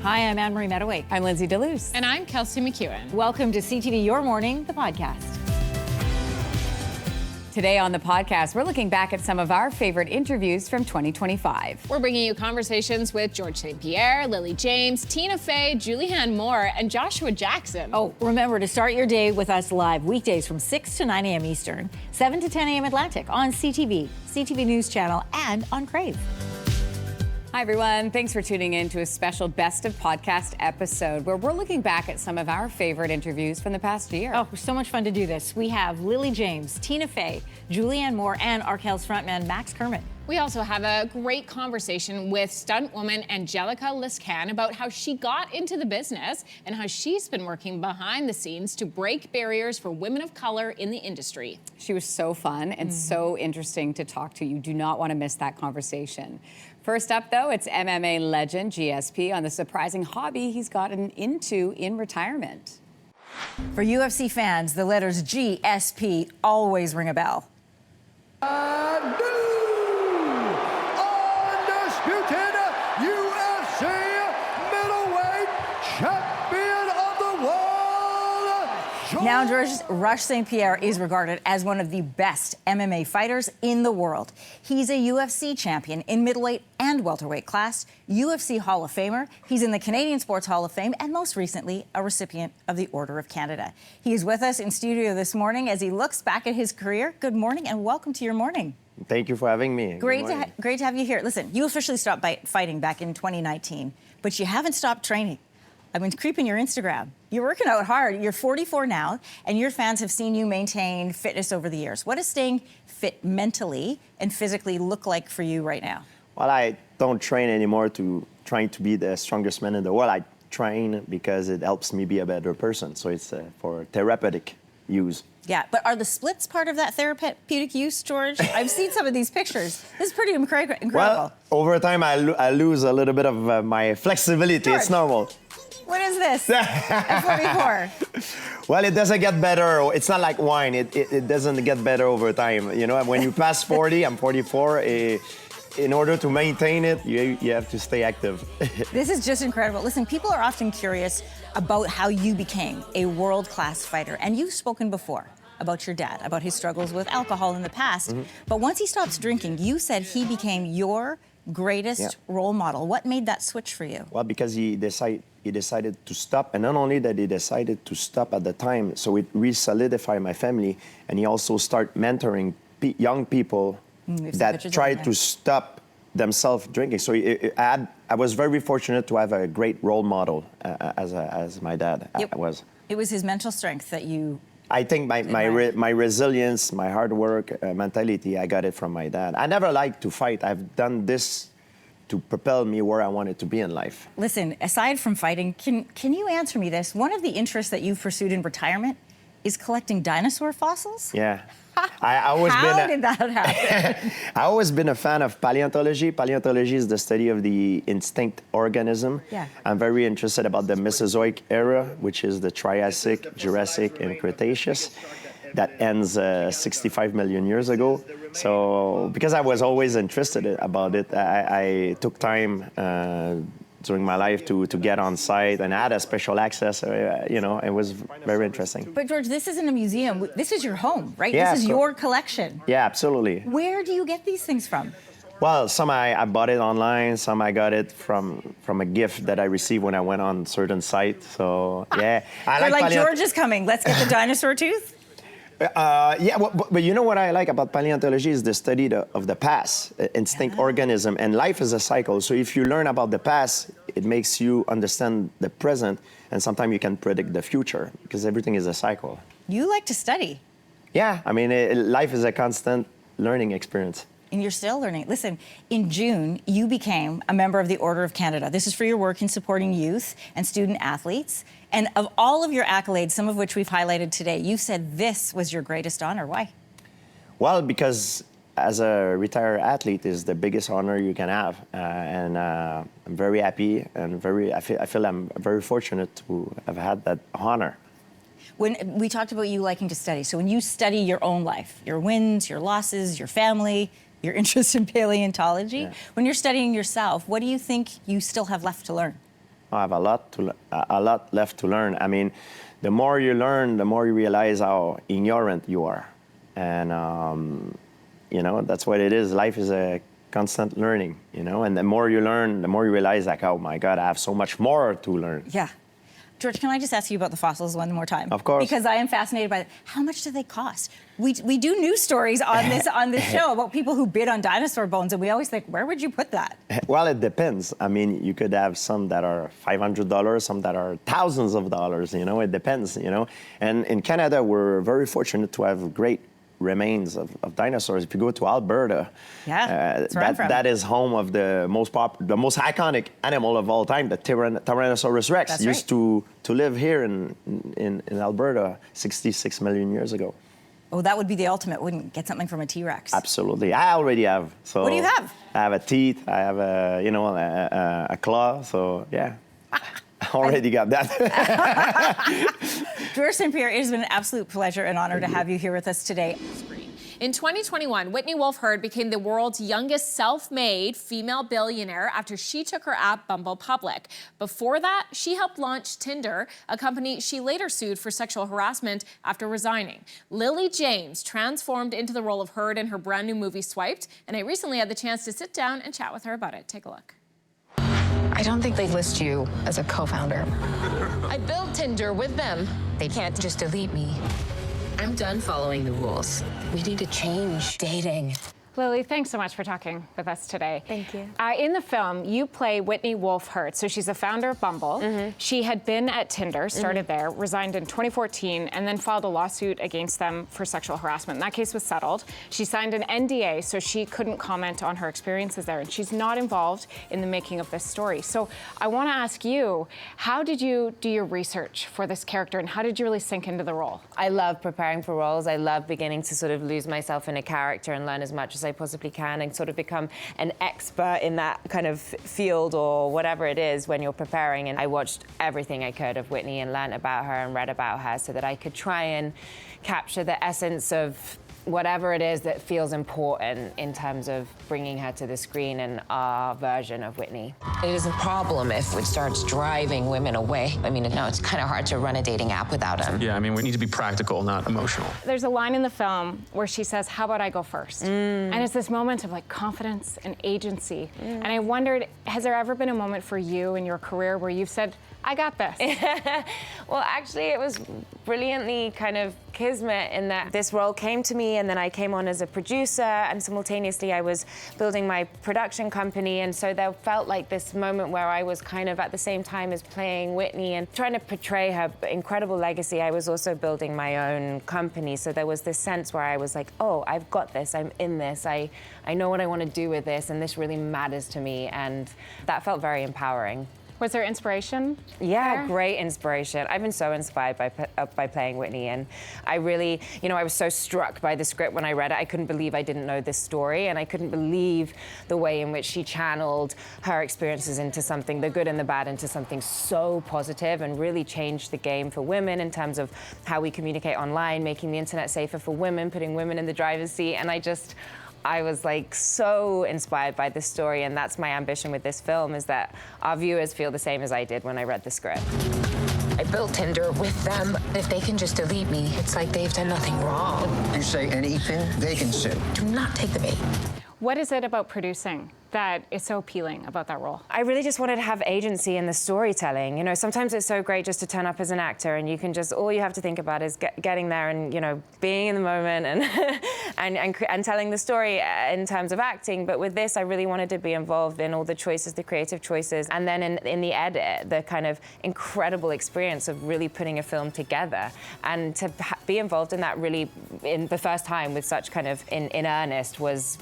Hi, I'm Anne-Marie Mediwake. I'm Lindsey Deluce. And I'm Kelsey McEwen. Welcome to CTV Your Morning, the podcast. Today on the podcast, we're looking back at some of our favorite interviews from 2025. We're bringing you conversations with George St. Pierre, Lily James, Tina Fey, Julianne Moore, and Joshua Jackson. Oh, remember to start your day with us live weekdays from 6 to 9 a.m. Eastern, 7 to 10 a.m. Atlantic on CTV, CTV News Channel, and on Crave. Hi, everyone. Thanks for tuning in to a special Best of Podcast episode where we're looking back at some of our favorite interviews from the past year. Oh, it was so much fun to do this. We have Lily James, Tina Fey, Julianne Moore, and Arkells frontman Max Kerman. We also have a great conversation with stunt woman Angelica Liscan about how she got into the business and how she's been working behind the scenes to break barriers for women of color in the industry. She was so fun and so interesting to talk to. You do not want to miss that conversation. First up, though, it's MMA legend GSP on the surprising hobby he's gotten into in retirement. For UFC fans, the letters GSP always ring a bell. Undisputed UFC middleweight champion of the world. Now, George Rush St. Pierre is regarded as one of the best MMA fighters in the world. He's a UFC champion in middleweight and welterweight class, UFC Hall of Famer. He's in the Canadian Sports Hall of Fame, and most recently, a recipient of the Order of Canada. He is with us in studio this morning as he looks back at his career. Good morning and welcome to your morning. Thank you for having me. Great to have you here. Listen, you officially stopped fighting back in 2019, but you haven't stopped training. I've been creeping your Instagram. You're working out hard. You're 44 now, and your fans have seen you maintain fitness over the years. What does staying fit mentally and physically look like for you right now? Well, I don't train anymore to trying to be the strongest man in the world. I train because it helps me be a better person. So it's for therapeutic use. Yeah, but are the splits part of that therapeutic use, George? I've seen some of these pictures. This is pretty incredible. Well, over time, I lose a little bit of my flexibility. George, it's normal. What is this at 44? Well, it doesn't get better. It's not like wine. It doesn't get better over time. You know, when you pass 40, I'm 44, in order to maintain it, you have to stay active. This is just incredible. Listen, people are often curious about how you became a world-class fighter. And you've spoken before about your dad, about his struggles with alcohol in the past. But once he stops drinking, you said he became your greatest role model. What made that switch for you? Well, because he decided to stop, and not only that he decided to stop at the time, so it re-solidified my family, and he also started mentoring young people that tried to stop themselves drinking. So I was very fortunate to have a great role model as my dad was. It was his mental strength that you... I think my resilience, my hard work mentality, I got it from my dad. I never liked to fight. I've done this to propel me where I wanted to be in life. Listen, aside from fighting, can you answer me this? One of the interests that you've pursued in retirement is collecting dinosaur fossils? Yeah. How did that happen? I've always been a fan of paleontology. Paleontology is the study of the extinct organism. Yeah. I'm very interested about the Mesozoic era, which is the Triassic, Jurassic, and Cretaceous. That ends 65 million years ago. So because I was always interested about it, I took time during my life to get on site, and I had a special access. You know, it was very interesting. But George, this isn't a museum. This is your home, right? Yeah, this is your collection. Yeah, absolutely. Where do you get these things from? Well, some I bought it online. Some I got it from a gift that I received when I went on certain sites. So yeah, I like George is coming. Let's get the dinosaur tooth. Yeah, but you know what I like about paleontology is the study of the past, extinct organism, and life is a cycle. So if you learn about the past, it makes you understand the present, and sometimes you can predict the future because everything is a cycle. You like to study. Yeah, I mean, life is a constant learning experience. And you're still learning. Listen, in June, you became a member of the Order of Canada. This is for your work in supporting youth and student athletes. And of all of your accolades, some of which we've highlighted today, you said this was your greatest honor. Why? Well, because as a retired athlete is the biggest honor you can have. And I'm very happy and I feel I'm very fortunate to have had that honor. When we talked about you liking to study, so when you study your own life, your wins, your losses, your family, your interest in paleontology, when you're studying yourself, what do you think you still have left to learn? I have a lot left to learn. I mean, the more you learn, the more you realize how ignorant you are. And, you know, that's what it is. Life is a constant learning, you know, and the more you learn, the more you realize, like, oh my God, I have so much more to learn. Yeah. George, can I just ask you about the fossils one more time? Of course. Because I am fascinated by how much do they cost? We do news stories on this show about people who bid on dinosaur bones, and we always think, where would you put that? Well, it depends. I mean, you could have some that are $500, some that are thousands of dollars, you know, it depends, you know. And in Canada, we're very fortunate to have great remains of dinosaurs. If you go to Alberta, that is home of the most iconic animal of all time, the Tyrannosaurus Rex. That's used to live here in Alberta 66 million years ago. Oh, that would be the ultimate, wouldn't it? Get something from a T-Rex. Absolutely. I already have. So what do you have? I have a teeth. I have a claw. So yeah. I already got that. George St. Pierre, it has been an absolute pleasure and honor to have you here with us today. In 2021, Whitney Wolfe Herd became the world's youngest self-made female billionaire after she took her app Bumble public. Before that, she helped launch Tinder, a company she later sued for sexual harassment after resigning. Lily James transformed into the role of Herd in her brand new movie Swiped, and I recently had the chance to sit down and chat with her about it. Take a look. I don't think they list you as a co-founder. I built Tinder with them. They can't just delete me. I'm done following the rules. We need to change dating. Lily, thanks so much for talking with us today. Thank you. In the film, you play Whitney Wolfe Herd. So she's the founder of Bumble. She had been at Tinder, started there, resigned in 2014, and then filed a lawsuit against them for sexual harassment. And that case was settled. She signed an NDA, so she couldn't comment on her experiences there. And she's not involved in the making of this story. So I want to ask you, how did you do your research for this character, and how did you really sink into the role? I love preparing for roles. I love beginning to sort of lose myself in a character and learn as much as I possibly can and sort of become an expert in that kind of field or whatever it is when you're preparing. And I watched everything I could of Whitney and learned about her and read about her so that I could try and capture the essence of whatever it is that feels important in terms of bringing her to the screen and our version of Whitney. It is a problem if it starts driving women away. I mean, no, it's kind of hard to run a dating app without them. Yeah, I mean, we need to be practical, not emotional. There's a line in the film where she says, how about I go first? And it's this moment of like confidence and agency. And I wondered, has there ever been a moment for you in your career where you've said, I got this? Well, actually, it was brilliantly kind of kismet in that this role came to me and then I came on as a producer and simultaneously I was building my production company, and so there felt like this moment where I was kind of at the same time as playing Whitney and trying to portray her incredible legacy. I was also building my own company, so there was this sense where I was like, oh, I've got this, I'm in this, I know what I want to do with this, and this really matters to me, and that felt very empowering. Was there inspiration? Yeah, there? great inspiration. I've been so inspired by playing Whitney, and I really, I was so struck by the script when I read it. I couldn't believe I didn't know this story, and I couldn't believe the way in which she channeled her experiences into something, the good and the bad, into something so positive, and really changed the game for women in terms of how we communicate online, making the internet safer for women, putting women in the driver's seat, and I was like so inspired by this story, and that's my ambition with this film, is that our viewers feel the same as I did when I read the script. I built Tinder with them. If they can just delete me, it's like they've done nothing wrong. You say anything, they can sue. Do not take the bait. What is it about producing that is so appealing about that role? I really just wanted to have agency in the storytelling. Sometimes it's so great just to turn up as an actor and you can just, all you have to think about is getting there and, being in the moment and telling the story in terms of acting. But with this, I really wanted to be involved in all the choices, the creative choices, and then in the edit, the kind of incredible experience of really putting a film together. And to be involved in that really, in the first time with such kind of in earnest was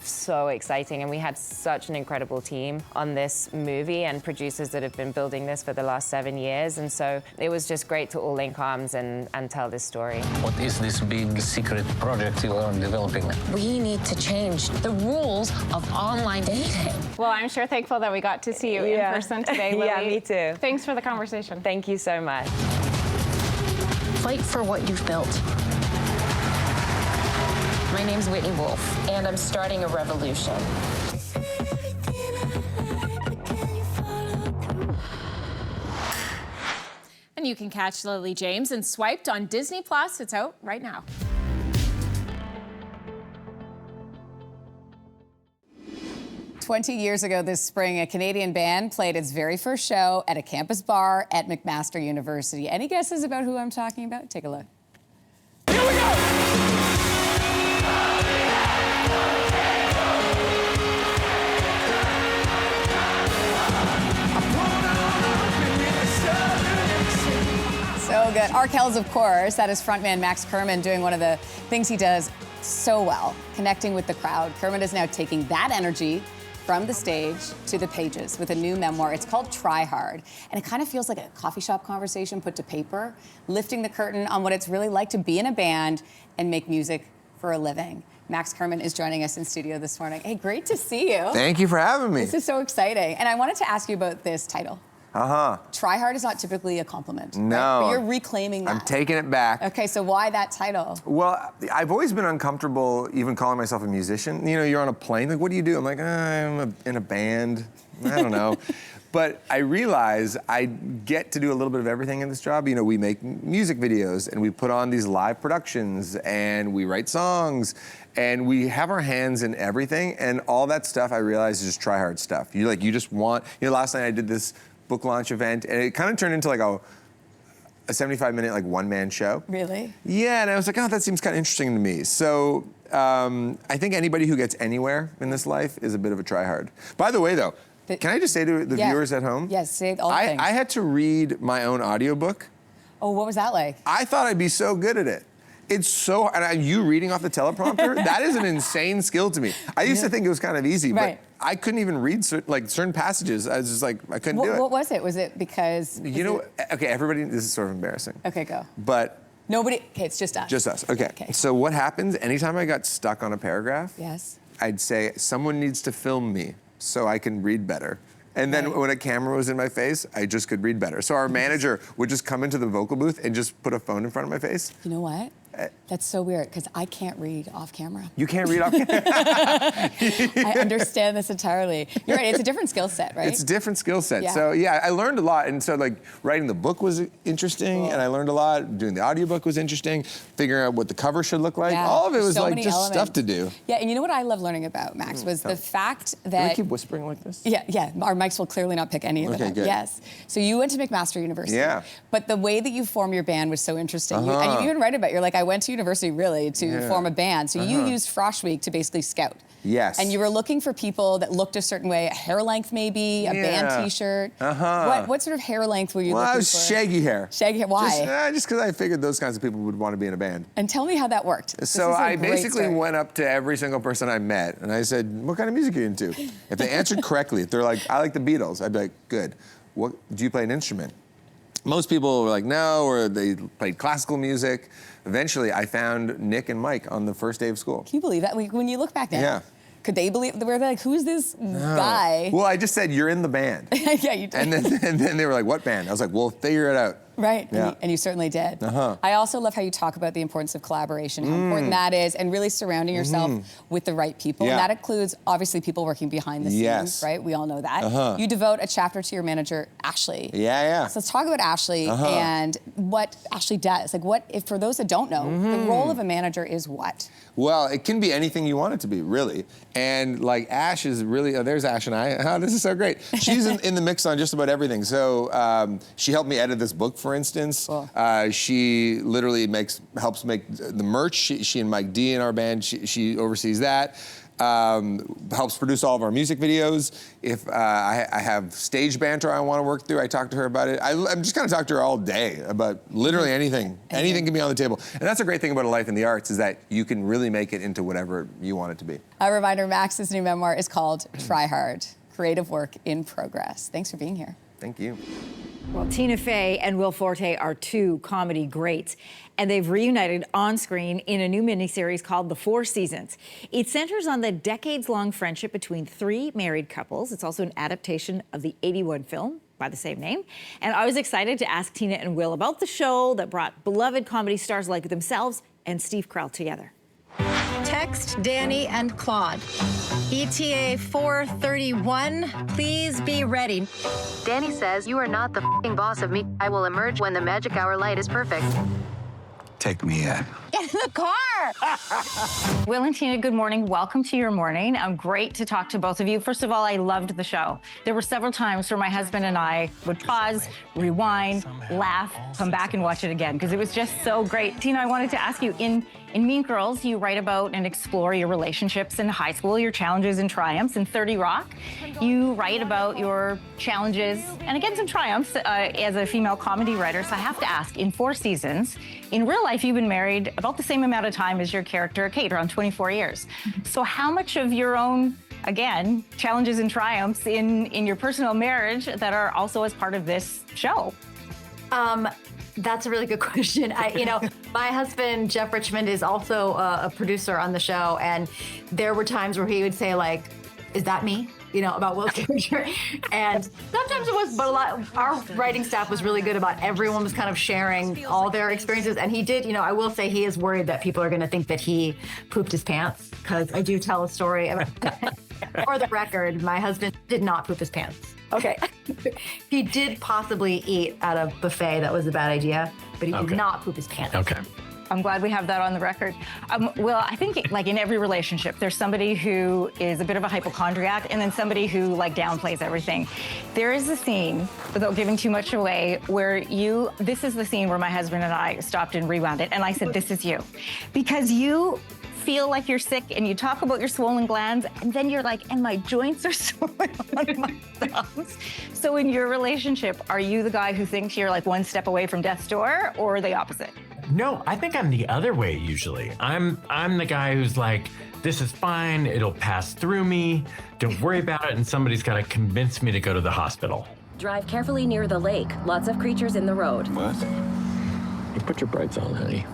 so exciting. And we had such an incredible team on this movie and producers that have been building this for the last 7 years. And so it was just great to all link arms and tell this story. What is this big secret project you are developing? We need to change the rules of online dating. Well, I'm sure thankful that we got to see you in person today, Lily. Yeah, me too. Thanks for the conversation. Thank you so much. Fight for what you've built. My name's Whitney Wolfe, and I'm starting a revolution. And you can catch Lily James and Swiped on Disney Plus. It's out right now. "20 years ago this spring, a Canadian band played its very first show at a campus bar at McMaster University. Any guesses about who I'm talking about? Take a look. Here we go! So good. Arkells, of course. That is frontman Max Kerman doing one of the things he does so well, connecting with the crowd. Kerman is now taking that energy from the stage to the pages with a new memoir. It's called Try Hard, and it kind of feels like a coffee shop conversation put to paper, lifting the curtain on what it's really like to be in a band and make music for a living. Max Kerman is joining us in studio this morning. Hey, great to see you. Thank you for having me. This is so exciting. And I wanted to ask you about this title. Try hard is not typically a compliment. No. Right? But you're reclaiming that. I'm taking it back. Okay, so why that title? Well, I've always been uncomfortable even calling myself a musician. You know, you're on a plane, like, what do you do? I'm like, I'm in a band. I don't know. But I realize I get to do a little bit of everything in this job. You know, we make music videos and we put on these live productions and we write songs and we have our hands in everything. And all that stuff I realize is just try hard stuff. You just want, last night I did this book launch event and it kind of turned into like a 75-minute like one-man show. Really? Yeah, and I was like, oh, that seems kind of interesting to me. So I think anybody who gets anywhere in this life is a bit of a try hard. By the way, though, can I just say to the viewers at home? Yes, say all the things. I had to read my own audiobook. Oh, what was that like? I thought I'd be so good at it. It's so, and you reading off the teleprompter, that is an insane skill to me. I used to think it was kind of easy, but I couldn't even read certain passages. I was just like, I couldn't do it. What was it? Was it because? Okay, everybody, this is sort of embarrassing. Okay, go. But. Nobody, okay, it's just us. Just us, okay. So what happens, anytime I got stuck on a paragraph, I'd say, someone needs to film me so I can read better. And then when a camera was in my face, I just could read better. So our manager would just come into the vocal booth and just put a phone in front of my face. You know what? That's so weird, because I can't read off camera. You can't read off camera? I understand this entirely. You're right, it's a different skill set, right? It's a different skill set. So yeah, I learned a lot. And so like writing the book was interesting, and I learned a lot. Doing the audiobook was interesting. Figuring out what the cover should look like. All of it was like just stuff to do. Yeah, and you know what I love learning about, Max, was the fact that... Can we keep whispering like this? Yeah, our mics will clearly not pick any of it up. Good. Yes. So you went to McMaster University. Yeah. But the way that you form your band was so interesting. And you even write about it. You're like, I went to university really to form a band. So you used Frosh Week to basically scout. Yes. And you were looking for people that looked a certain way, a hair length maybe, a band t-shirt. What sort of hair length were you looking for? Well, I was shaggy hair. Shaggy hair, why? Just because I figured those kinds of people would want to be in a band. And tell me how that worked. So I basically went up to every single person I met and I said, what kind of music are you into? If they answered correctly, if they're like, I like the Beatles, I'd be like, good. What, do you play an instrument? Most people were like, no, or they played classical music. Eventually, I found Nick and Mike on the first day of school. Can you believe that? When you look back now, could they believe? Were they like, who's this guy? Well, I just said, you're in the band. Yeah, you did. And then they were like, what band? I was like, well, figure it out. Right, yeah. and you certainly did. I also love how you talk about the importance of collaboration, how important that is, and really surrounding yourself with the right people. And that includes, obviously, people working behind the scenes, right? We all know that. You devote a chapter to your manager, Ashley. Yeah. So let's talk about Ashley and what Ashley does. Like, if for those that don't know, the role of a manager is what? Well, it can be anything you want it to be, really. And like Ash is really, there's Ash and I. Oh, this is so great. She's in the mix on just about everything. So she helped me edit this book, for instance. Cool. She literally helps make the merch. She and Mike D in our band, she oversees that. Helps produce all of our music videos. If I have stage banter I want to work through, I talk to her about it. I'm just going to talk to her all day about literally anything. Anything can be on the table. And that's a great thing about a life in the arts, is that you can really make it into whatever you want it to be. A reminder, Max's new memoir is called Try Hard, Creative Work in Progress. Thanks for being here. Thank you. Well, Tina Fey and Will Forte are two comedy greats, and they've reunited on screen in a new miniseries called The Four Seasons. It centers on the decades-long friendship between three married couples. It's also an adaptation of the '81 film by the same name. And I was excited to ask Tina and Will about the show that brought beloved comedy stars like themselves and Steve Carell together. Text Danny and Claude. ETA 431, please be ready. Danny says, you are not the f***ing boss of me. I will emerge when the magic hour light is perfect. Take me in. In the car! Will and Tina, good morning. Welcome to your morning. Great to talk to both of you. First of all, I loved the show. There were several times where my husband and I would pause, rewind, laugh, come back and watch it again because it was just so great. Tina, I wanted to ask you, in Mean Girls, you write about and explore your relationships in high school, your challenges and triumphs. In 30 Rock, you write about your challenges and again some triumphs as a female comedy writer. So I have to ask, in 4 seasons, in real life, you've been married about the same amount of time as your character, Kate, around 24 years. So how much of your own, again, challenges and triumphs in your personal marriage that are also as part of this show? That's a really good question. My husband, Jeff Richmond, is also a producer on the show. And there were times where he would say, like, is that me? About Will's character. And sometimes it was, but our writing staff was really good about everyone was kind of sharing all their experiences. And he did, I will say he is worried that people are going to think that he pooped his pants because I do tell a story about For the record, my husband did not poop his pants. Okay. He did possibly eat at a buffet. That was a bad idea, but he did not poop his pants. Okay. I'm glad we have that on the record. Well, I think like in every relationship, there's somebody who is a bit of a hypochondriac and then somebody who like downplays everything. There is a scene, without giving too much away, where this is the scene where my husband and I stopped and rewound it. And I said, this is you. Because you feel like you're sick and you talk about your swollen glands and then you're like, and my joints are swollen on my thumbs. So in your relationship, are you the guy who thinks you're like one step away from death's door or the opposite? No, I think I'm the other way usually. I'm the guy who's like, this is fine, it'll pass through me, don't worry about it, and somebody's gotta convince me to go to the hospital. Drive carefully near the lake. Lots of creatures in the road. What? You put your brights on, honey.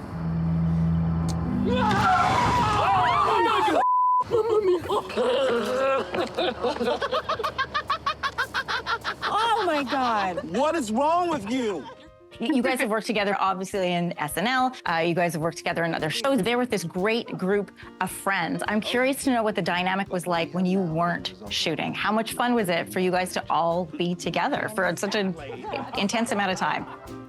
Oh my God. What is wrong with you? You guys have worked together, obviously, in SNL. You guys have worked together in other shows. They're with this great group of friends. I'm curious to know what the dynamic was like when you weren't shooting. How much fun was it for you guys to all be together for such an intense amount of time?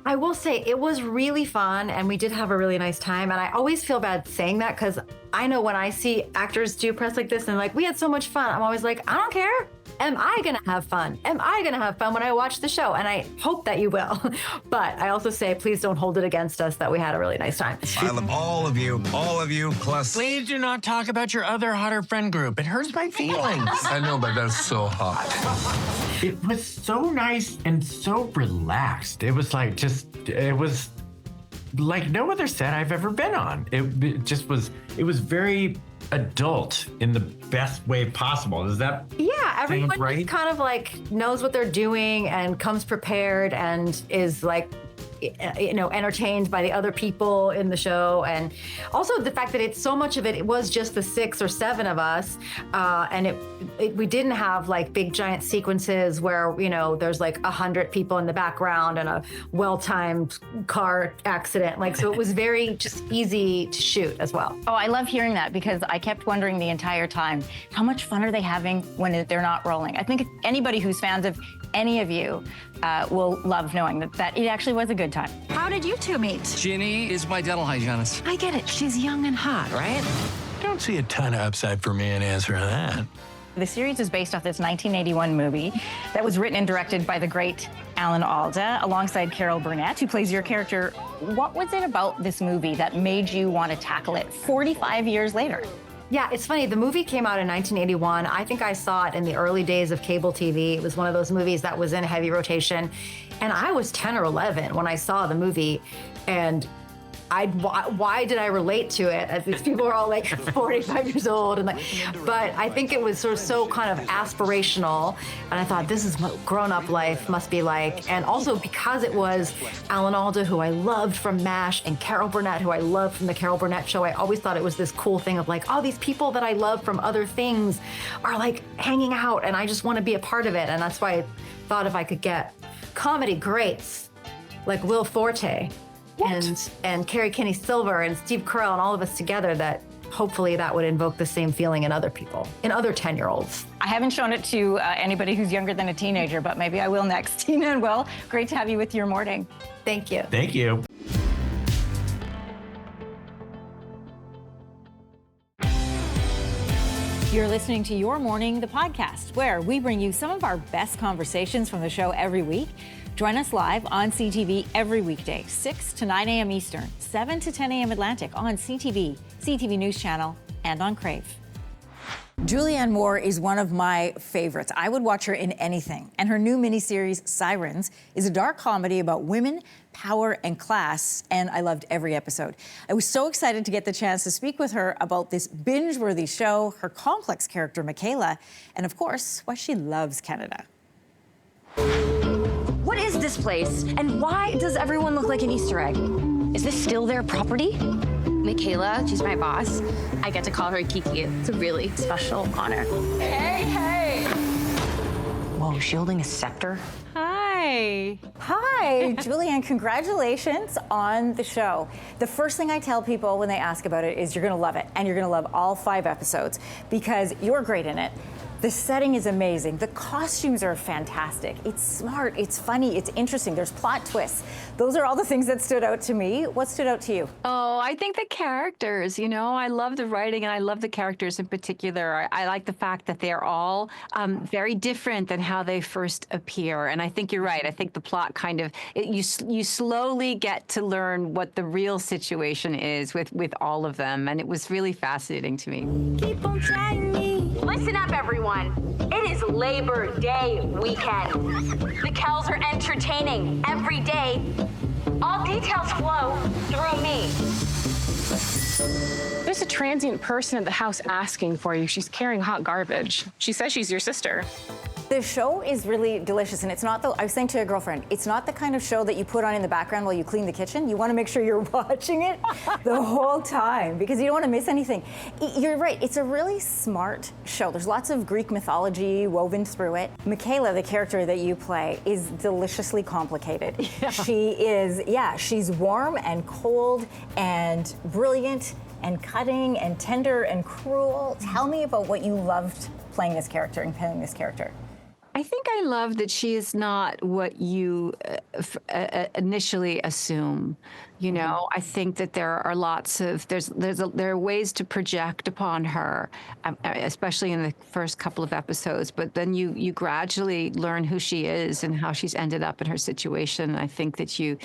I will say it was really fun and we did have a really nice time. And I always feel bad saying that because I know when I see actors do press like this and like, we had so much fun, I'm always like, I don't care. Am I gonna have fun? Am I gonna have fun when I watch the show? And I hope that you will. But I also say, please don't hold it against us that we had a really nice time. I love all of you, plus. Please do not talk about your other hotter friend group. It hurts my feelings. I know, but that's so hot. It was so nice and so relaxed. It was like it was like no other set I've ever been on. It was very adult in the best way possible. Is that everyone right? kind of like knows what they're doing and comes prepared and is like, entertained by the other people in the show. And also the fact that it's so much of it was just the 6 or 7 of us. And we didn't have like big giant sequences where, there's like 100 people in the background and a well-timed car accident. Like, so it was very just easy to shoot as well. Oh, I love hearing that because I kept wondering the entire time, how much fun are they having when they're not rolling? I think anybody who's fans of any of you will love knowing that it actually was a good time. How did you two meet? Ginny is my dental hygienist. I get it. She's young and hot, right? I don't see a ton of upside for me in answering that. The series is based off this 1981 movie that was written and directed by the great Alan Alda alongside Carol Burnett, who plays your character. What was it about this movie that made you want to tackle it 45 years later? Yeah, it's funny. The movie came out in 1981. I think I saw it in the early days of cable TV. It was one of those movies that was in heavy rotation. And I was 10 or 11 when I saw the movie. And why did I relate to it? As these people were all like 45 years old, but I think it was so kind of aspirational, and I thought this is what grown-up life must be like. And also because it was Alan Alda, who I loved from MASH, and Carol Burnett, who I loved from the Carol Burnett Show, I always thought it was this cool thing of like, oh, these people that I love from other things are like hanging out, and I just want to be a part of it. And that's why I thought if I could get comedy greats like Will Forte and Carrie Kinney Silver and Steve Carell and all of us together, that hopefully that would invoke the same feeling in other people, in other 10-year-olds. I haven't shown it to anybody who's younger than a teenager, but maybe I will next. Tina and Will, great to have you with Your Morning. Thank you. Thank you. You're listening to Your Morning, the podcast, where we bring you some of our best conversations from the show every week. Join us live on CTV every weekday, 6 to 9 a.m. Eastern, 7 to 10 a.m. Atlantic on CTV, CTV News Channel, and on Crave. Julianne Moore is one of my favorites. I would watch her in anything. And her new miniseries, Sirens, is a dark comedy about women, power, and class, and I loved every episode. I was so excited to get the chance to speak with her about this binge-worthy show, her complex character, Michaela, and of course, why she loves Canada. What is this place? And why does everyone look like an Easter egg? Is this still their property? Michaela, she's my boss. I get to call her Kiki. It's a really special honor. Hey, hey! Whoa, is she holding a scepter? Hi. Hi, Julianne, congratulations on the show. The first thing I tell people when they ask about it is you're gonna love it, and you're gonna love all 5 episodes because you're great in it. The setting is amazing. The costumes are fantastic. It's smart, it's funny, it's interesting. There's plot twists. Those are all the things that stood out to me. What stood out to you? Oh, I think the characters, you know, I love the writing and I love the characters in particular. I like the fact that they're all very different than how they first appear. And I think you're right. I think the plot kind of, you slowly get to learn what the real situation is with all of them. And it was really fascinating to me. Keep on trying me. Listen up, everyone. It is Labor Day weekend. The Kells are entertaining every day. All details flow through me. There's a transient person at the house asking for you. She's carrying hot garbage. She says she's your sister. The show is really delicious, and it's not I was saying to a girlfriend, it's not the kind of show that you put on in the background while you clean the kitchen. You want to make sure you're watching it the whole time because you don't want to miss anything. You're right, it's a really smart show. There's lots of Greek mythology woven through it. Michaela, the character that you play, is deliciously complicated. Yeah. She's warm and cold and brilliant and cutting and tender and cruel. Tell me about what you loved playing this character and playing this character. I think I love that she is not what you initially assume. You know, I think that there are lots of there are ways to project upon her, especially in the first couple of episodes. But then you gradually learn who she is and how she's ended up in her situation. I think that you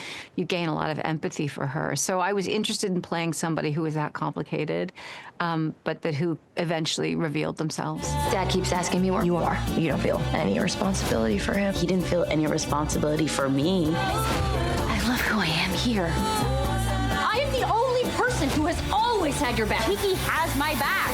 gain a lot of empathy for her. So I was interested in playing somebody who was that complicated, but who eventually revealed themselves. Dad keeps asking me where you are. You don't feel any responsibility for him. He didn't feel any responsibility for me. I love who I am here. I am the only person who has always had your back. Kiki has my back.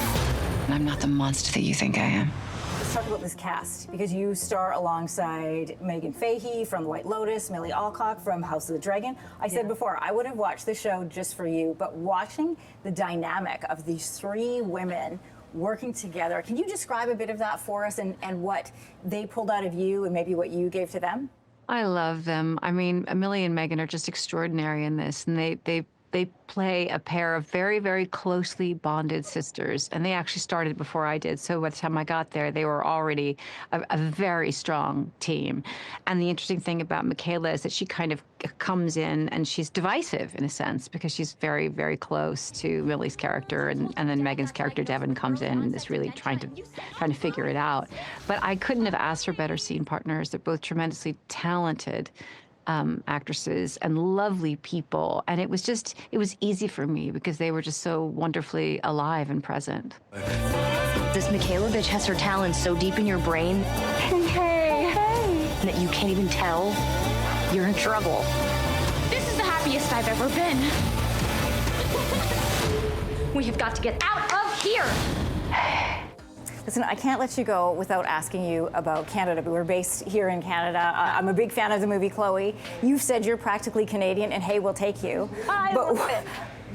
I'm not the monster that you think I am. Let's talk about this cast, because you star alongside Megan Fahey from The White Lotus, Millie Alcock from House of the Dragon. I said before, I would have watched the show just for you, but watching the dynamic of these 3 women working together, can you describe a bit of that for us and what they pulled out of you and maybe what you gave to them? I love them. I mean, Millie and Megan are just extraordinary in this, and they play a pair of very, very closely bonded sisters, and they actually started before I did. So by the time I got there, they were already a very strong team. And the interesting thing about Michaela is that she kind of comes in and she's divisive in a sense because she's very, very close to Millie's character, and then Megan's character Devin comes in and is really trying to figure it out. But I couldn't have asked for better scene partners. They're both tremendously talented actresses and lovely people, and it was easy for me because they were just so wonderfully alive and present. This Michaela bitch has her talent so deep in your brain that you can't even tell you're in trouble. This is the happiest I've ever been. We have got to get out of here. Listen, I can't let you go without asking you about Canada. We're based here in Canada. I'm a big fan of the movie Chloe. You've said you're practically Canadian, and hey, we'll take you. I love it.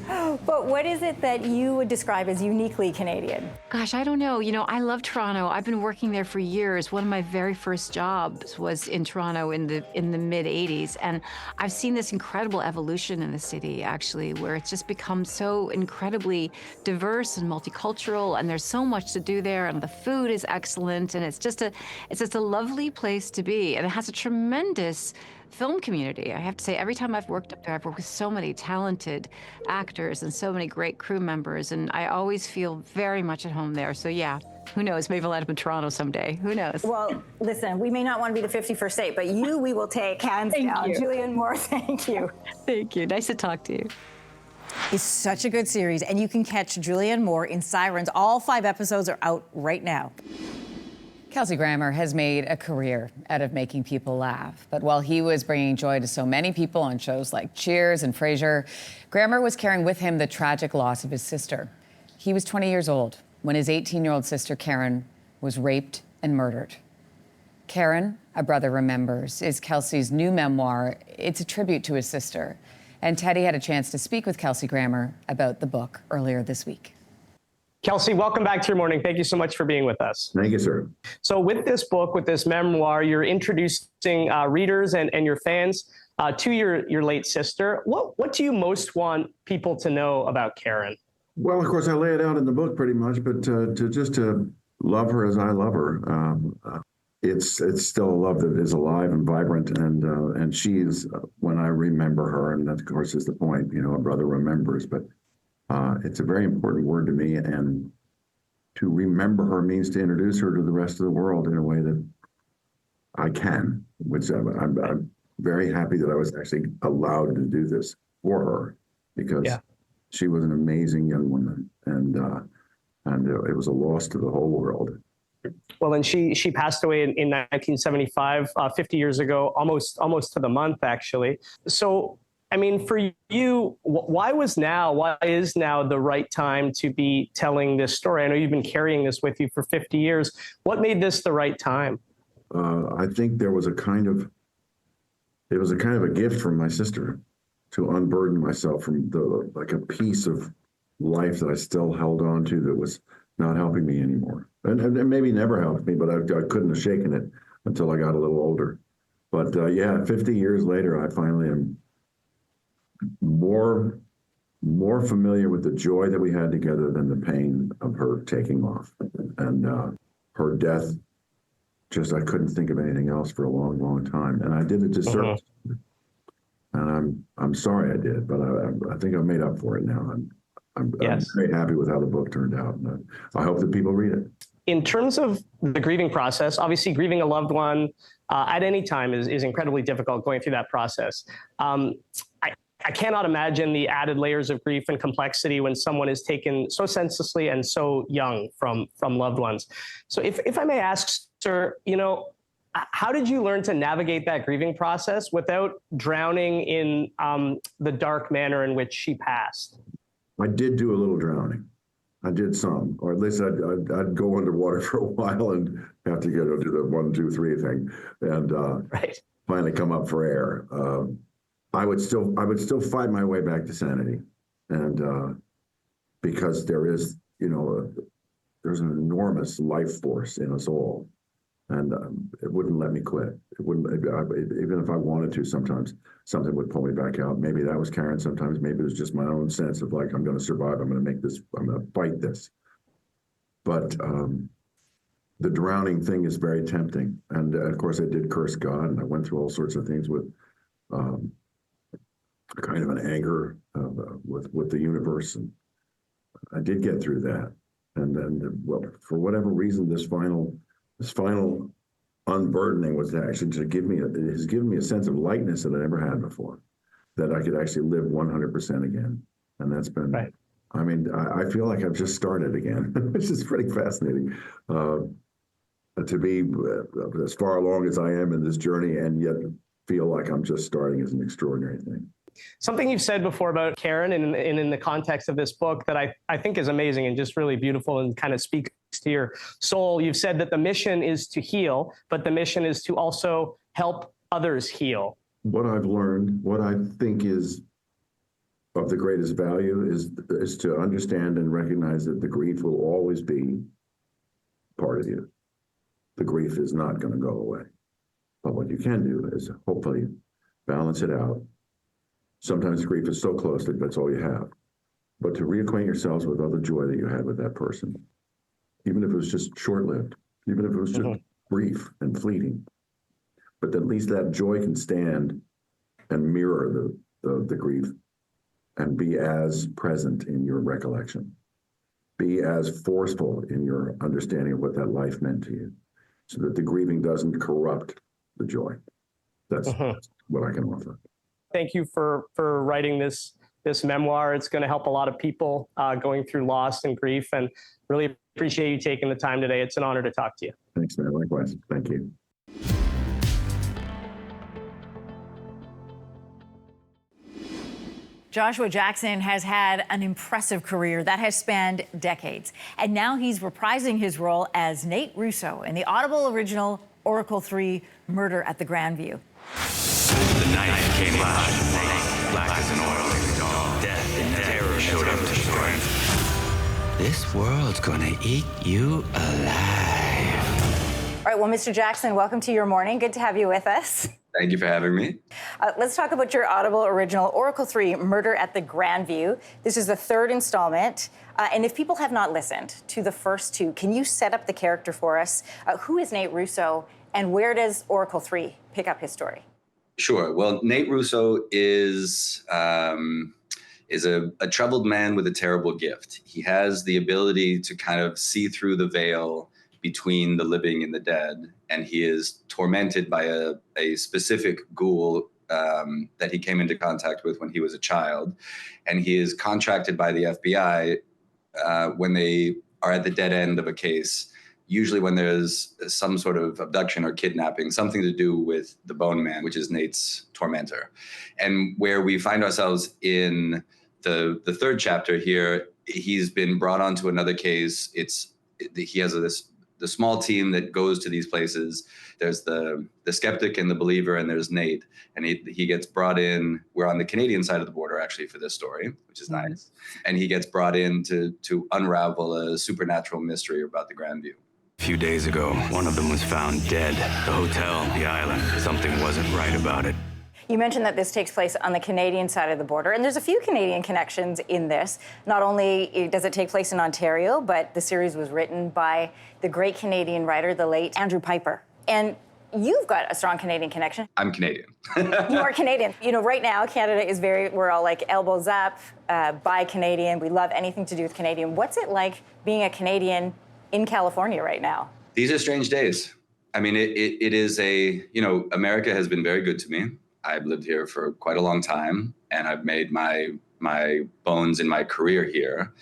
But what is it that you would describe as uniquely Canadian? Gosh, I don't know. You know, I love Toronto. I've been working there for years. One of my very first jobs was in Toronto in the mid '80s, and I've seen this incredible evolution in the city, actually, where it's just become so incredibly diverse and multicultural, and there's so much to do there, and the food is excellent, and it's just a lovely place to be, and it has a tremendous film community. I have to say, every time I've worked up there, I've worked with so many talented actors and so many great crew members, and I always feel very much at home there. So yeah, who knows? Maybe I'll end up in Toronto someday. Who knows? Well, listen, we may not want to be the 51st state, but we will take hands down. Julianne Moore, thank you. Thank you. Nice to talk to you. It's such a good series, and you can catch Julianne Moore in Sirens. All 5 episodes are out right now. Kelsey Grammer has made a career out of making people laugh. But while he was bringing joy to so many people on shows like Cheers and Frasier, Grammer was carrying with him the tragic loss of his sister. He was 20 years old when his 18-year-old sister, Karen, was raped and murdered. Karen, A Brother Remembers, is Kelsey's new memoir. It's a tribute to his sister. And Teddy had a chance to speak with Kelsey Grammer about the book earlier this week. Kelsey, welcome back to Your Morning. Thank you so much for being with us. Thank you, sir. So with this book, with this memoir, you're introducing readers and your fans to your late sister. What do you most want people to know about Karen? Well, of course, I lay it out in the book pretty much, but to love her as I love her, it's still a love that is alive and vibrant, and she is, when I remember her, and that, of course, is the point, you know, a brother remembers, but it's a very important word to me, and to remember her means to introduce her to the rest of the world in a way that I can, which I'm very happy that I was actually allowed to do this for her, because she was an amazing young woman, and it was a loss to the whole world. Well, and she passed away in 1975, 50 years ago, almost to the month, actually. So, I mean, for you, why is now the right time to be telling this story? I know you've been carrying this with you for 50 years. What made this the right time? I think it was a kind of a gift from my sister to unburden myself from like a piece of life that I still held on to that was not helping me anymore. And maybe never helped me, but I couldn't have shaken it until I got a little older. But 50 years later, I finally am more familiar with the joy that we had together than the pain of her taking off. And her death, I couldn't think of anything else for a long, long time. And I did a disservice. And I'm sorry I did, but I think I've made up for it now. I'm very happy with how the book turned out. And I hope that people read it. In terms of the grieving process, obviously grieving a loved one at any time is incredibly difficult going through that process. I cannot imagine the added layers of grief and complexity when someone is taken so senselessly and so young from loved ones. So if I may ask, sir, you know, how did you learn to navigate that grieving process without drowning in the dark manner in which she passed? I did do a little drowning. I did some, or at least I'd go underwater for a while and have to do the 1, 2, 3 thing, and finally come up for air. I would still fight my way back to sanity, and because there is, you know, there's an enormous life force in us all, and it wouldn't let me quit. It wouldn't, even if I wanted to. Sometimes something would pull me back out. Maybe that was Karen. Sometimes maybe it was just my own sense of like, I'm going to survive. I'm going to make this. I'm going to fight this. But the drowning thing is very tempting, and of course I did curse God, and I went through all sorts of things with kind of an anger with the universe, and I did get through that. And then, well, for whatever reason, this final unburdening was actually it has given me a sense of lightness that I never had before, that I could actually live 100% again. And that's been, I mean, I feel like I've just started again, which is pretty fascinating. To be as far along as I am in this journey and yet feel like I'm just starting is an extraordinary thing. Something you've said before about Karen and in the context of this book that I think is amazing and just really beautiful and kind of speaks to your soul. You've said that the mission is to heal, but the mission is to also help others heal. What I've learned, what I think is of the greatest value is to understand and recognize that the grief will always be part of you. The grief is not going to go away. But what you can do is hopefully balance it out. Sometimes grief is so close that that's all you have. But to reacquaint yourselves with all the joy that you had with that person, even if it was just short-lived, even if it was just brief and fleeting, but at least that joy can stand and mirror the grief and be as present in your recollection, be as forceful in your understanding of what that life meant to you, so that the grieving doesn't corrupt the joy. That's what I can offer. Thank you for writing this memoir. It's going to help a lot of people going through loss and grief, and really appreciate you taking the time today. It's an honor to talk to you. Thanks, man. Likewise. Thank you. Joshua Jackson has had an impressive career that has spanned decades. And now he's reprising his role as Nate Russo in the Audible original Oracle 3 Murder at the Grandview. The night came black as an oil dawn. Death and terror showed up to strength. This world's gonna eat you alive. All right, well, Mr. Jackson, welcome to Your Morning. Good to have you with us. Thank you for having me. Let's talk about your Audible original Oracle 3 Murder at the Grandview. This is the third installment. And if people have not listened to the first two, can you set up the character for us? Who is Nate Russo, and where does Oracle 3 pick up his story? Sure. Well, Nate Russo is a troubled man with a terrible gift. He has the ability to kind of see through the veil between the living and the dead, and he is tormented by a specific ghoul that he came into contact with when he was a child, and he is contracted by the FBI when they are at the dead end of a case, usually when there's some sort of abduction or kidnapping, something to do with the Bone Man, which is Nate's tormentor. And where we find ourselves in the third chapter here, he's been brought onto another case. He has the small team that goes to these places. There's the skeptic and the believer, and there's Nate. And he gets brought in. We're on the Canadian side of the border, actually, for this story, which is nice. And he gets brought in to unravel a supernatural mystery about the Grandview. A few days ago, one of them was found dead. The hotel, the island, something wasn't right about it. You mentioned that this takes place on the Canadian side of the border, and there's a few Canadian connections in this. Not only does it take place in Ontario, but the series was written by the great Canadian writer, the late Andrew Piper. And you've got a strong Canadian connection. I'm Canadian. You are Canadian. You know, right now, Canada is we're all like elbows up, buy Canadian. We love anything to do with Canadian. What's it like being a Canadian in California right now? These are strange days. I mean, it is America has been very good to me. I've lived here for quite a long time, and I've made my bones in my career here.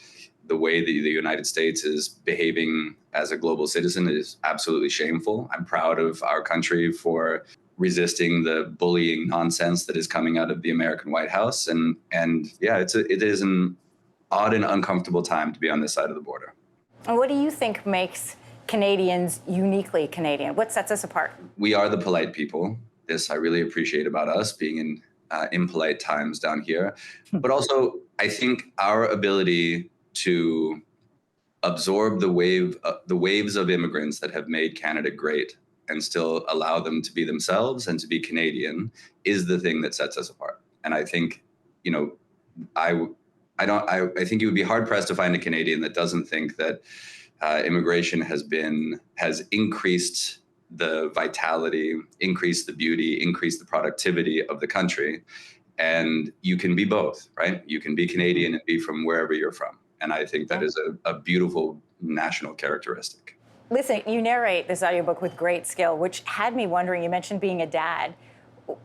The way that the United States is behaving as a global citizen is absolutely shameful. I'm proud of our country for resisting the bullying nonsense that is coming out of the American White House. And yeah, it is an odd and uncomfortable time to be on this side of the border. And what do you think makes Canadians uniquely Canadian? What sets us apart? We are the polite people. This I really appreciate about us, being in impolite times down here. But also, I think our ability to absorb the waves of immigrants that have made Canada great and still allow them to be themselves and to be Canadian is the thing that sets us apart. And I think, I think you would be hard pressed to find a Canadian that doesn't think that immigration has increased the vitality, increase the beauty, increase the productivity of the country. And you can be both, right? You can be Canadian and be from wherever you're from. And I think that is a beautiful national characteristic. Listen, you narrate this audiobook with great skill, which had me wondering, you mentioned being a dad.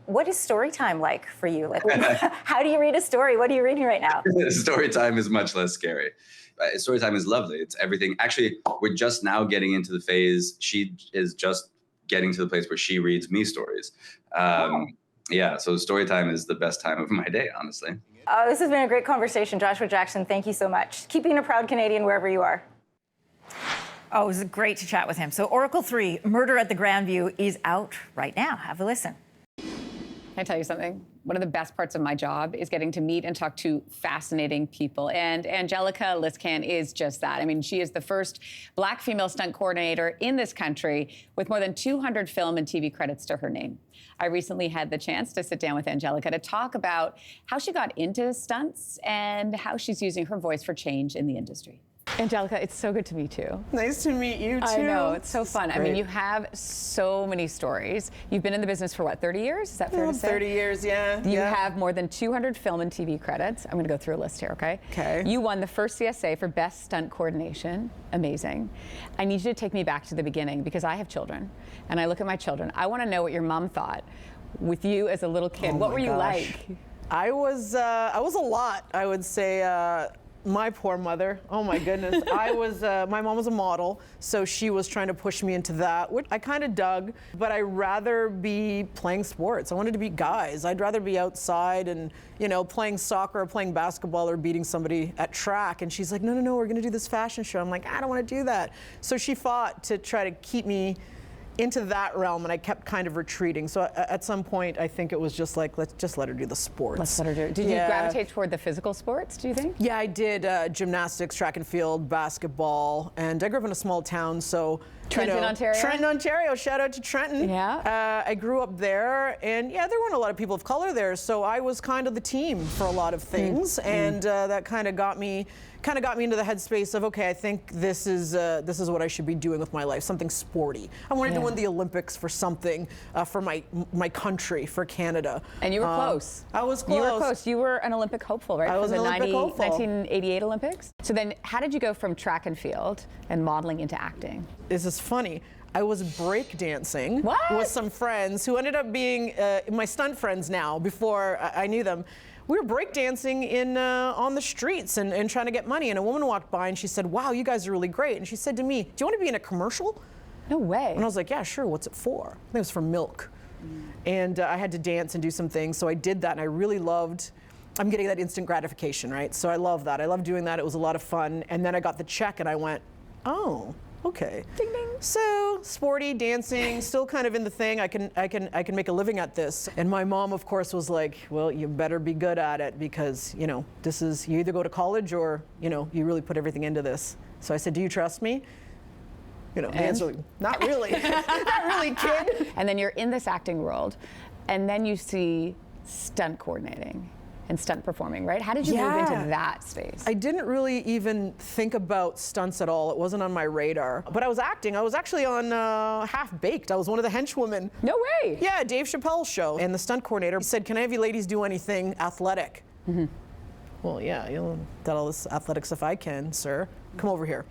What is story time like for you? Like, how do you read a story? What are you reading right now? Story time is much less scary. Story time is lovely. It's everything. Actually, we're just now getting into the phase. She is just getting to the place where she reads me stories. Yeah, so story time is the best time of my day, honestly. This has been a great conversation. Joshua Jackson, thank you so much. Keep being a proud Canadian wherever you are. Oh, it was great to chat with him. So Oracle 3, Murder at the Grandview, is out right now. Have a listen. Can I tell you something? One of the best parts of my job is getting to meet and talk to fascinating people. And Angelica Liscan is just that. I mean, she is the first Black female stunt coordinator in this country with more than 200 film and TV credits to her name. I recently had the chance to sit down with Angelica to talk about how she got into stunts and how she's using her voice for change in the industry. Angelica, it's so good to meet you. Nice to meet you, too. I know, it's so fun. Great. I mean, you have so many stories. You've been in the business for what, 30 years? Is that fair to say? 30 years, yeah. You have more than 200 film and TV credits. I'm gonna go through a list here, okay? Okay. You won the first CSA for Best Stunt Coordination. Amazing. I need you to take me back to the beginning because I have children, and I look at my children. I wanna know what your mom thought with you as a little kid. What were you like? I was a lot, I would say. My poor mother, oh my goodness. My mom was a model, so she was trying to push me into that, which I kind of dug, but I'd rather be playing sports. I wanted to beat guys. I'd rather be outside and, playing soccer or playing basketball or beating somebody at track. And she's like, no, we're gonna do this fashion show. I'm like, I don't wanna do that. So she fought to try to keep me into that realm, and I kept kind of retreating. So at some point, I think it was just like, let's just let her do the sports. Let's let her do it. Did you gravitate toward the physical sports, do you think? Yeah, I did gymnastics, track and field, basketball, and I grew up in a small town, so Trenton, Ontario? Trenton, Ontario. Shout out to Trenton. Yeah. I grew up there, and yeah, there weren't a lot of people of color there, so I was kind of the team for a lot of things, and that kind of got me into the headspace of, okay, I think this is what I should be doing with my life, something sporty. I wanted to win the Olympics for something, for my country, for Canada. And you were close. I was close. You were close. You were an Olympic hopeful, right? I was an Olympic hopeful. 1988 Olympics. So then how did you go from track and field and modeling into acting? This is funny. I was breakdancing with some friends who ended up being my stunt friends now, before I knew them. We were breakdancing on the streets and trying to get money, and a woman walked by and she said, wow, you guys are really great. And she said to me, do you want to be in a commercial? No way. And I was like, yeah, sure, what's it for? I think it was for milk. And I had to dance and do some things, so I did that, and I really loved, I'm getting that instant gratification, right? So I love that. I love doing that. It was a lot of fun. And then I got the check and I went, oh, okay. Ding, ding. So sporty, dancing, still kind of in the thing. I can make a living at this. And my mom, of course, was like, well, you better be good at it because, this is, you either go to college or, you really put everything into this. So I said, do you trust me? The answer, not really. Not really, kid. And then you're in this acting world, and then you see stunt coordinating and stunt performing, right? How did you move into that space? I didn't really even think about stunts at all. It wasn't on my radar. But I was acting. I was actually on Half Baked. I was one of the henchwomen. No way. Yeah, Dave Chappelle's show. And the stunt coordinator said, can I have you ladies do anything athletic? Well, yeah, you'll do all this athletic stuff I can, sir. Come over here.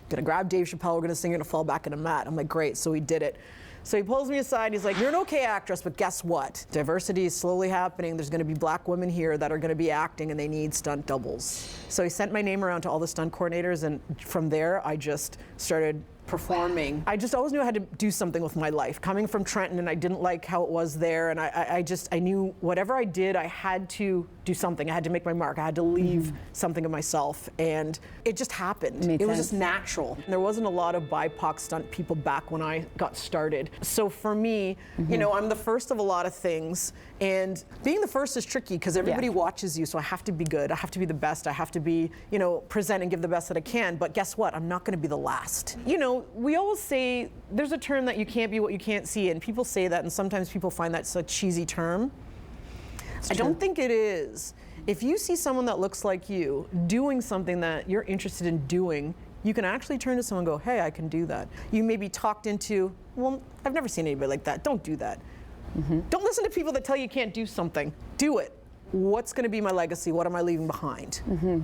Gonna grab Dave Chappelle, we're gonna sing it and fall back in a mat. I'm like, great, so we did it. So he pulls me aside, he's like, you're an okay actress, but guess what? Diversity is slowly happening. There's gonna be Black women here that are gonna be acting and they need stunt doubles. So he sent my name around to all the stunt coordinators, and from there, I just started performing. I just always knew I had to do something with my life. Coming from Trenton, and I didn't like how it was there, and I knew whatever I did, I had to do something. I had to make my mark. I had to leave something of myself, and it just happened. It was just natural. There wasn't a lot of BIPOC stunt people back when I got started. So for me, I'm the first of a lot of things, and being the first is tricky because everybody watches you, so I have to be good. I have to be the best. I have to be, present and give the best that I can, but guess what? I'm not gonna be the last. We always say, there's a term that you can't be what you can't see, and people say that, and sometimes people find that such a cheesy term. I don't think it is. If you see someone that looks like you doing something that you're interested in doing, you can actually turn to someone and go, hey, I can do that. You may be talked into, well, I've never seen anybody like that. Don't do that. Don't listen to people that tell you can't do something. Do it. What's going to be my legacy? What am I leaving behind?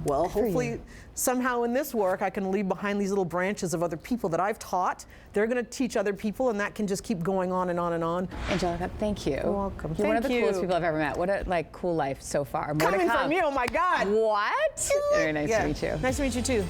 Well, hopefully somehow in this work I can leave behind these little branches of other people that I've taught. They're going to teach other people, and that can just keep going on and on and on. Angelica, thank you. You're welcome. You're one of the coolest people I've ever met. What a cool life so far. More Coming to come. from you, oh my God. What? Very nice to meet you. Nice to meet you too.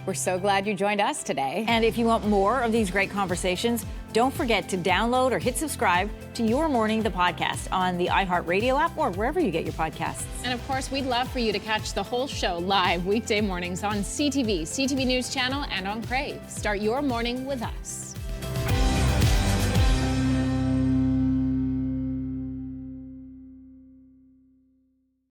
We're so glad you joined us today. And if you want more of these great conversations, don't forget to download or hit subscribe to Your Morning, the podcast on the iHeartRadio app or wherever you get your podcasts. And of course, we'd love for you to catch the whole show live weekday mornings on CTV, CTV News Channel, and on Crave. Start your morning with us.